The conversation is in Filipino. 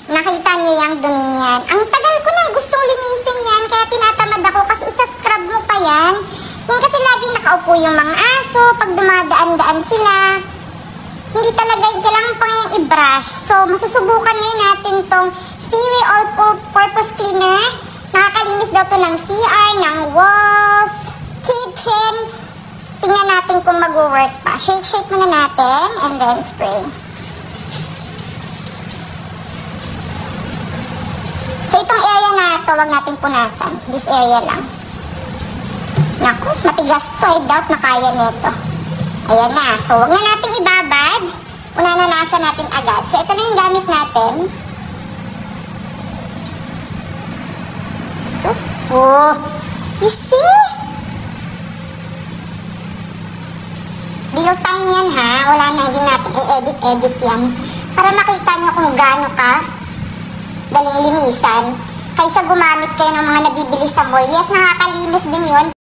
Nakita niyo yung dumi niyan. Ang tagal ko nang gustong linisin yan, kaya tinatamad ako kasi isa-scrub mo pa yan. Yan kasi lagi nakaupo yung mga aso, pag dumadaan-daan sila. Hindi talaga, kailangan pa ngayon i-brush. So, masusubukan ngayon natin tong Sealy All-Purpose Cleaner. Nakakalinis daw to ng CR, ng walls, kitchen. Tingnan natin kung mag-work pa. Shake muna natin and then spray. So, itong area na ito, wag natin punasan. This area lang. Naku, matigas to. I doubt na kaya nito. Ayan na. So, wag na natin ibabad. Unananasan natin agad. So, ito na yung gamit natin. So, oh. You see? Real time yan ha. Wala na, hindi natin i-edit yan. Para makita nyo kung gaano ka daling linisan. Kaysa gumamit kayo ng mga nabibili sa mall. Yes, nakakalinis din yun.